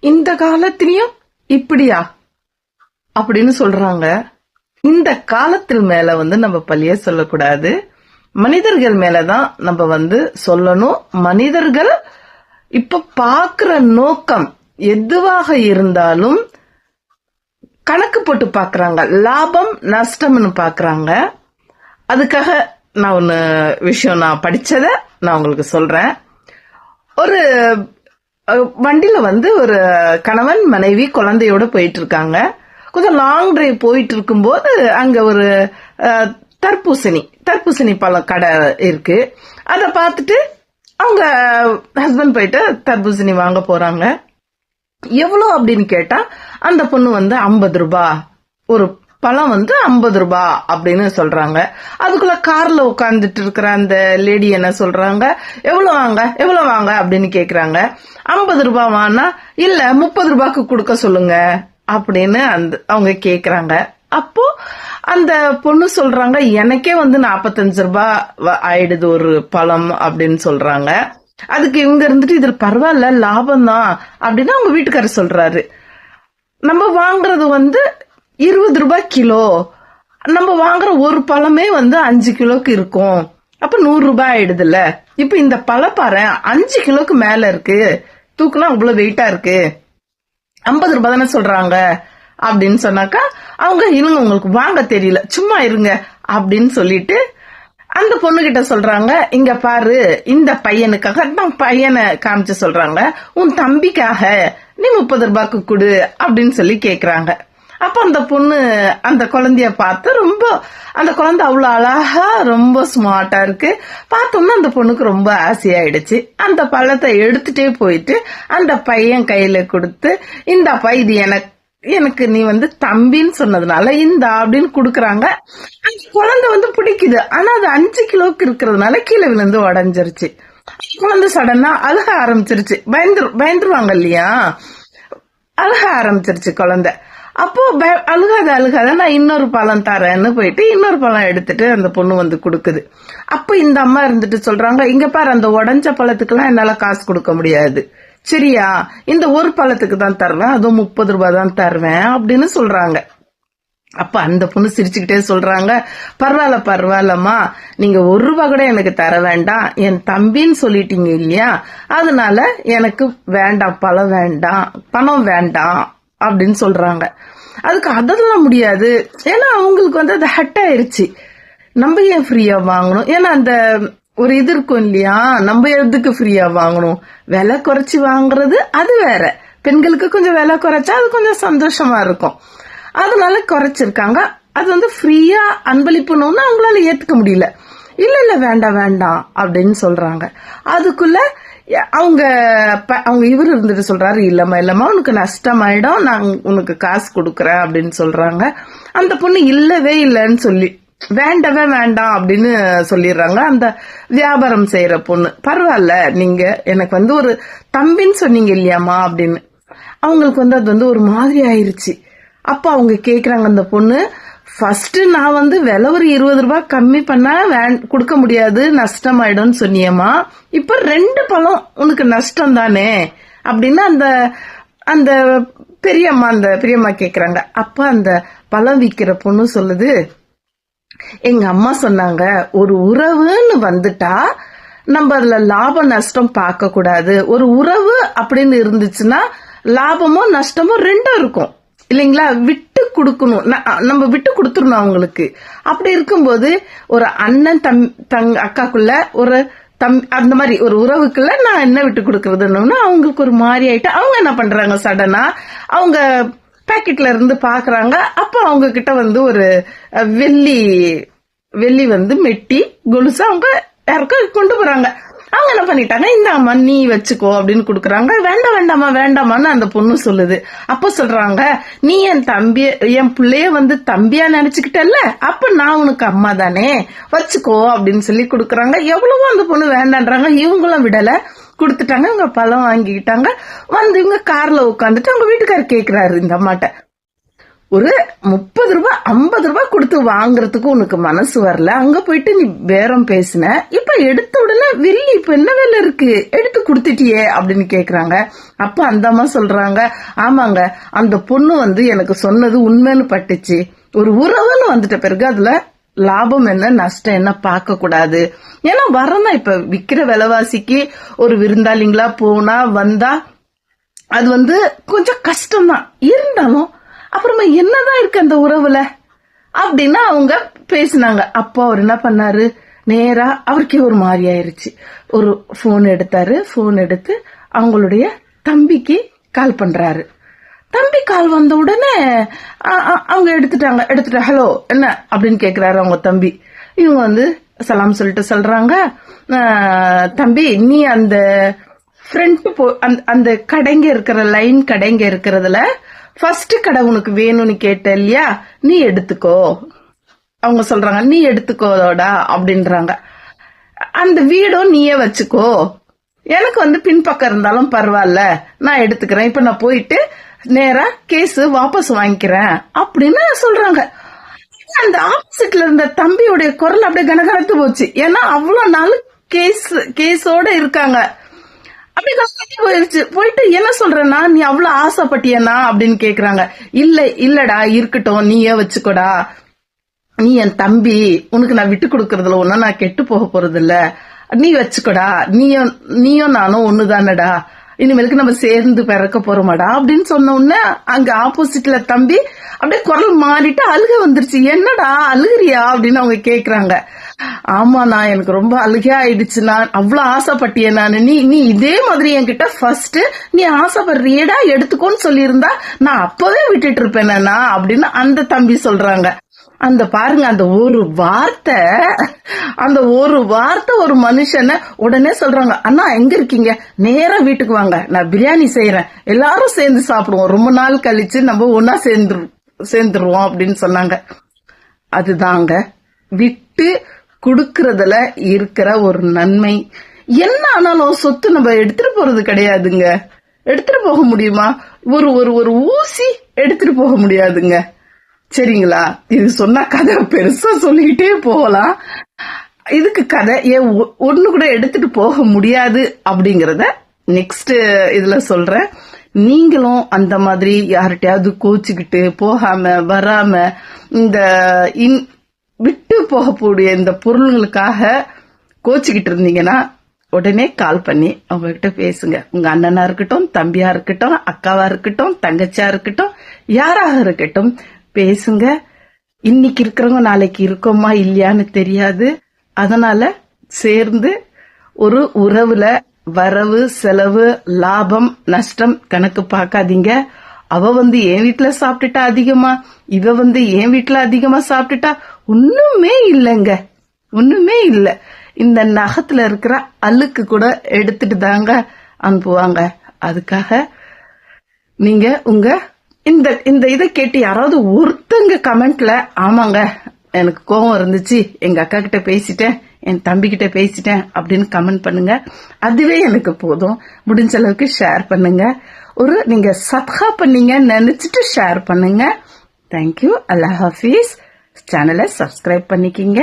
இந்த காலத்திலயும் இப்படியா அப்படின்னு சொல்றாங்க. இந்த காலத்தில் மேல நம்ம பழிய சொல்லக்கூடாது, மனிதர்கள் மேலதான் நம்ம சொல்லணும். மனிதர்கள் இப்ப பாக்குற நோக்கம் எதுவாக இருந்தாலும் கணக்கு போட்டு பாக்குறாங்க, லாபம் நஷ்டம்னு பாக்குறாங்க. அதுக்காக நான் ஒன்னு விஷயம் நான் படிச்சத நான் உங்களுக்கு சொல்றேன். ஒரு வண்டியில ஒரு கணவன் மனைவி குழந்தையோட போயிட்டு இருக்காங்க. கொஞ்சம் லாங் டிரைவ் போயிட்டு இருக்கும்போது அங்க ஒரு தர்பூசணி பழம் கடை இருக்கு. அத பார்த்துட்டு அவங்க ஹஸ்பண்ட் போயிட்டு தர்பூசணி வாங்க போறாங்க. எவ்வளவு அப்படின்னு கேட்டா அந்த பொண்ணு 50 ரூபாய், ஒரு பழம் 50 ரூபாய் அப்படின்னு சொல்றாங்க. அதுக்குள்ள கார்ல உட்கார்ந்துட்டு இருக்கிற அந்த லேடி என்ன சொல்றாங்க, எவ்வளவு வாங்க அப்படின்னு கேக்குறாங்க. 50 ரூபாய் வானா, இல்ல 30 ரூபாய்க்கு கொடுக்க சொல்லுங்க அப்படின்னு அவங்க கேக்குறாங்க. அப்போ அந்த பொண்ணு சொல்றாங்க, எனக்கே 45 ரூபாய் ஆயிடுது ஒரு பழம் அப்படின்னு சொல்றாங்க. அதுக்கு இவங்க இருந்துட்டு இதுல பரவாயில்ல லாபம் தான் அப்படின்னு அவங்க வீட்டுக்காரர் சொல்றாரு. நம்ம வாங்குறது 20 ரூபாய் கிலோ, நம்ம வாங்குற ஒரு பழமே 5 கிலோக்கு இருக்கும். அப்ப 100 ரூபாய் ஆயிடுதுல்ல. இப்ப இந்த பழம் பாரு 5 கிலோக்கு மேல இருக்கு, தூக்குனா அவ்வளவு வெயிட்டா இருக்கு, 50 ரூபாய் தானே சொல்றாங்க அப்படின்னு சொன்னாக்கா அவங்க இருங்க உங்களுக்கு வாங்க தெரியல சும்மா இருங்க அப்படின்னு சொல்லிட்டு அந்த பொண்ணு கிட்ட சொல்றாங்க, இங்க பாரு இந்த பையனுக்காக, நான் பையனை காமிச்சு சொல்றாங்க, உன் தம்பிக்காக நீ 30 ரூபாய்க்கு கொடு அப்படின்னு சொல்லி கேக்குறாங்க. அப்ப அந்த பொண்ணு அந்த குழந்தைய பார்த்து ரொம்ப, அந்த குழந்தை அவ்வளவு அழகா ரொம்ப ஸ்மார்ட்டா இருக்கு. பார்த்தோம்னா அந்த பொண்ணுக்கு ரொம்ப ஆசையாயிடுச்சு. அந்த பழத்தை எடுத்துட்டே போயிட்டு அந்த பையன் கையில கொடுத்து, இந்த பை இது எனக்கு நீ தம்பின்னு சொன்னதுனால இந்த அப்படின்னு குடுக்கறாங்க. அந்த குழந்தை பிடிக்குது. ஆனா அது 5 கிலோக்கு இருக்கிறதுனால கீழே விழுந்து உடஞ்சிருச்சு. குழந்தை சடனா அழுக ஆரம்பிச்சிருச்சு. பயந்துருவாங்க இல்லையா, அழுக ஆரம்பிச்சிருச்சு குழந்தை. அப்போ அழுகாத நான் இன்னொரு பழம் தரேன்னு போயிட்டு இன்னொரு பழம் எடுத்துட்டு அந்த பொண்ணு கொடுக்குது. அப்ப இந்த அம்மா இருந்துட்டு சொல்றாங்க, இங்க பாரு அந்த உடஞ்ச பழத்துக்கெல்லாம் என்னால காசு கொடுக்க முடியாது, சரியா, இந்த ஒரு பழத்துக்கு தான் தருவேன், அதுவும் 30 ரூபாய் தான் தருவேன் அப்படின்னு சொல்றாங்க. அப்ப அந்த பொண்ணு சிரிச்சுக்கிட்டே சொல்றாங்க, பரவாயில்லம்மா, நீங்க 1 ரூபாய் கூட எனக்கு தர வேண்டாம், என் தம்பின்னு சொல்லிட்டீங்க இல்லையா, அதனால எனக்கு வேண்டாம், பணம் வேண்டாம் அப்படின்னு சொல்றாங்க. அதுக்கு அதெல்லாம் முடியாது, ஏன்னா அவங்களுக்கு அது ஹட் ஆயிருச்சு. நம்ம ஏன் ஃப்ரீயா வாங்கணும், ஏன்னா அந்த ஒரு இது இருக்கும் இல்லையா, நம்ம எதுக்கு ஃப்ரீயா வாங்கணும், விலை குறைச்சி வாங்குறது அது வேற. பெண்களுக்கு கொஞ்சம் விலை குறைச்சா அது கொஞ்சம் சந்தோஷமா இருக்கும், அதனால குறைச்சிருக்காங்க. அது ஃப்ரீயா அன்பளிப்புன்னு அவங்களால ஏத்துக்க முடியல. இல்ல வேண்டாம் அப்படின்னு சொல்றாங்க. அதுக்குள்ள அவங்க இவரு இருந்துட்டு சொல்றாரு, இல்லம்மா உனக்கு நஷ்டமாயிடும், நான் உனக்கு காசு கொடுக்கறேன் அப்படின்னு சொல்றாங்க. அந்த பொண்ணு இல்லவே இல்லைன்னு சொல்லி வேண்டவே வேண்டாம் அப்படின்னு சொல்லிடுறாங்க. அந்த வியாபாரம் செய்யற பொண்ணு, பரவாயில்ல நீங்க எனக்கு ஒரு தம்பின்னு சொன்னீங்க இல்லையாமா அப்படின்னு. அவங்களுக்கு அது ஒரு மாதிரி ஆயிருச்சு. அப்ப அவங்க கேக்குறாங்க, அந்த பொண்ணு, ஃபர்ஸ்ட் நான் விலை ஒரு 20 ரூபாய் கம்மி பண்ணா கொடுக்க முடியாது, நஷ்டமாயிடும்னு சொன்னியம்மா, இப்ப 2 பழம் உனக்கு நஷ்டம் தானே அப்படின்னு அந்த பெரியம்மா கேக்குறாங்க. அப்ப அந்த பழம் விக்கிற பொண்ணு சொல்லுது, எங்க அம்மா சொன்னாங்க, ஒரு உறவுன்னு வந்துட்டா நம்ம அதுல லாப நஷ்டம் பார்க்க கூடாது, ஒரு உறவு அப்படின்னு இருந்துச்சுன்னா லாபமோ நஷ்டமோ ரெண்டும் இருக்கும் இல்லைங்களா, விட்டு கொடுக்கணும், நம்ம விட்டு கொடுத்துடணும் அவங்களுக்கு. அப்படி இருக்கும்போது ஒரு அண்ணன் அக்காக்குள்ள ஒரு அந்த மாதிரி ஒரு உறவுக்குள்ள நான் என்ன விட்டு கொடுக்கறதுன்னு அவங்களுக்கு ஒரு மாதிரி ஆயிட்டு அவங்க என்ன பண்றாங்க, சடனா அவங்க பாக்கெட்ல இருந்து பாக்குறாங்க. அப்ப அவங்க கிட்ட ஒரு வெள்ளி மெட்டி கொலுசு அவங்க யாருக்கும் கொண்டு போறாங்க. அவங்க என்ன பண்ணிட்டாங்க, இந்த அம்மா நீ வச்சுக்கோ அப்படின்னு குடுக்கறாங்க. வேண்டாமான்னு அந்த பொண்ணு சொல்லுது. அப்ப சொல்றாங்க, நீ என் பிள்ளைய தம்பியா நினைச்சுக்கிட்டல்ல, அப்ப நான் உனக்கு அம்மா தானே, வச்சுக்கோ அப்படின்னு சொல்லி குடுக்கறாங்க. எவ்வளவோ அந்த பொண்ணு வேண்டான்றாங்க, இவங்களும் விடல, குடுத்துட்டாங்க. இவங்க பழம் வாங்கிக்கிட்டாங்க. இவங்க கார்ல உட்காந்துட்டு அவங்க வீட்டுக்காரர் கேக்குறாரு இந்த அம்மாட்ட, ஒரு 30 ரூபாய் 50 ரூபாய் கொடுத்து வாங்குறதுக்கு உனக்கு மனசு வரல, அங்க போயிட்டு நீ பேரம் பேசின, இப்ப எடுத்த உடனே வெள்ளி இப்ப என்ன வேலை இருக்கு, எடுத்து கொடுத்துட்டியே அப்படின்னு கேக்குறாங்க. அப்ப அந்த அம்மா சொல்றாங்க, ஆமாங்க, அந்த பொண்ணு வந்து எனக்கு சொன்னது உண்மைன்னு பட்டுச்சு. ஒரு உறவுன்னு வந்துட்ட பிறகு அதுல லாபம் என்ன நஷ்டம் என்ன பார்க்க கூடாது. ஏன்னா வரனா இப்ப விக்கிற விலைவாசிக்கு ஒரு விருந்தாளிங்களா போனா வந்தா அது வந்து கொஞ்சம் கஷ்டம்தான். இருந்தாலும் அப்புறமா என்னதான் இருக்கு அந்த உறவுல அப்படின்னா அவங்க பேசினாங்க. அப்போ அவர் என்ன பண்ணாரு, நேரா அவருக்கே ஒரு மாதிரி ஆயிருச்சு. ஒரு போன் எடுத்தாரு. போன் எடுத்து அவங்களுடைய தம்பிக்கு கால் பண்றாரு. தம்பி கால் வந்த உடனே அவங்க எடுத்துட்டு ஹலோ என்ன அப்படின்னு கேக்குறாரு அவங்க தம்பி. இவங்க வந்து சலாம் சொல்லிட்டு சொல்றாங்க, தம்பி நீ அந்த ஃப்ரண்ட் அந்த கடைங்க இருக்கிற லைன் கடைங்க இருக்கிறதுல ஃபர்ஸ்ட் கடை உனக்கு வேணும்னு கேட்ட இல்லையா, நீ எடுத்துக்கோ. அவங்க சொல்றாங்க நீ எடுத்துக்கோடா அப்படின்றாங்க. அந்த வீடும் நீயே வச்சுக்கோ, எனக்கு வந்து பின்பக்கம் இருந்தாலும் பரவாயில்ல, நான் எடுத்துக்கிறேன். இப்ப நான் போயிட்டு நேரா கேஸ் வாபஸ் வாங்கிக்கிறேன் அப்படின்னு சொல்றாங்க. அந்த ஆப்போசிட்ல இருந்த தம்பியுடைய குரல் அப்படியே கனகனத்து போச்சு. ஏன்னா அவ்வளவு நாள் கேஸோட இருக்காங்க. அப்படி கஷ்டப்பட்டு போயிருச்சு. போயிட்டு என்ன சொல்றேன்னா, நீ அவ்வளவு ஆசைப்பட்டியனா அப்படின்னு கேக்குறாங்க. இல்லடா இருக்கட்டும், நீயே வச்சுக்கோடா, நீ என் தம்பி, உனக்கு நான் விட்டு கொடுக்கறதுல ஒன்னும் நான் கெட்டு போக போறது இல்ல, நீ வச்சுக்கோடா, நீயும் நானும் ஒண்ணுதானடா, இனிமேலுக்கு நம்ம சேர்ந்து பிறக்க போறோமாடா அப்படின்னு சொன்ன உடனே அங்க ஆப்போசிட்ல தம்பி அப்படியே குரல் மாறிட்டு அழுக வந்துருச்சு. என்னடா அழுகிறியா அப்படின்னு அவங்க கேக்குறாங்க. ஆமா, நான் எனக்கு ரொம்ப அழுகையா ஆயிடுச்சு, நான் அவ்வளவு ஆசைப்பட்டிய நானு, நீ இதே மாதிரி என்கிட்ட ஃபர்ஸ்ட் நீ ஆசைப்படுறியடா எடுத்துக்கோன்னு சொல்லியிருந்தா நான் அப்பவே விட்டுட்டு இருப்பேனா அப்படின்னு அந்த தம்பி சொல்றாங்க. அந்த பாருங்க, அந்த ஒரு வார்த்தை ஒரு மனுஷனை உடனே சொல்றாங்க, அண்ணா எங்க இருக்கீங்க, நேரா வீட்டுக்கு வாங்க, நான் பிரியாணி செய்யறேன், எல்லாரும் சேர்ந்து சாப்பிடுவோம், ரொம்ப நாள் கழிச்சு நம்ம ஒன்னா சேர்ந்துருவோம் அப்படின்னு சொன்னாங்க. அதுதாங்க விட்டு குடுக்கறதுல இருக்கிற ஒரு நன்மை. என்ன ஆனாலும் சொத்து நம்ம எடுத்துட்டு போறது கிடையாதுங்க. எடுத்துட்டு போக முடியுமா? ஒரு ஊசி எடுத்துட்டு போக முடியாதுங்க. சரிங்களா? இது சொன்னா கதை பெருசா சொல்லிக்கிட்டே போகலாம். இதுக்கு கதை ஏன் ஒண்ணு கூட எடுத்துட்டு போக முடியாது அப்படிங்கறத நெக்ஸ்ட் இதுல சொல்றேன். நீங்களும் அந்த மாதிரி யார்கிட்டயாவது கோச்சுக்கிட்டு போகாம வராம இந்த விட்டு போகக்கூடிய இந்த பொருள்களுக்காக கோச்சுக்கிட்டு இருந்தீங்கன்னா உடனே கால் பண்ணி அவங்க கிட்ட பேசுங்க. உங்க அண்ணனா இருக்கட்டும், தம்பியா இருக்கட்டும், அக்காவா இருக்கட்டும், தங்கச்சியா இருக்கட்டும், யாராக இருக்கட்டும், பேசுங்க. இன்னைக்கு இருக்கிறவங்க நாளைக்கு இருக்கோமா இல்லையான்னு தெரியாது. அதனால சேர்ந்து ஒரு உறவுல வரவு செலவு லாபம் நஷ்டம் கணக்கு பார்க்காதீங்க. அவ வந்து என் வீட்டுல சாப்பிட்டுட்டா அதிகமா, இவ வந்து என் வீட்டுல அதிகமா சாப்பிட்டுட்டா ஒண்ணுமே இல்லைங்க, ஒண்ணுமே இல்ல. இந்த நகத்துல இருக்கிற அழுக்கு கூட எடுத்துட்டு தாங்க அனுப்புவாங்க. அதுக்காக நீங்க உங்க இந்த இதை கேட்டு யாராவது ஒருத்தங்க கமெண்ட்ல ஆமாங்க எனக்கு கோபம் இருந்துச்சு, எங்க அக்கா கிட்ட பேசிட்டேன், என் தம்பி கிட்ட பேசிட்டேன் அப்படின்னு கமெண்ட் பண்ணுங்க. அதுவே எனக்கு போதும். முடிஞ்ச அளவுக்கு ஷேர் பண்ணுங்க. நீங்க சப்ஸ்கிரைப் பண்ணீங்க நினைச்சிட்டு ஷேர் பண்ணுங்க. தேங்க்யூ. அல்லாஹ் ஹாஃபீஸ். சேனலை சப்ஸ்கிரைப் பண்ணிக்கிங்க.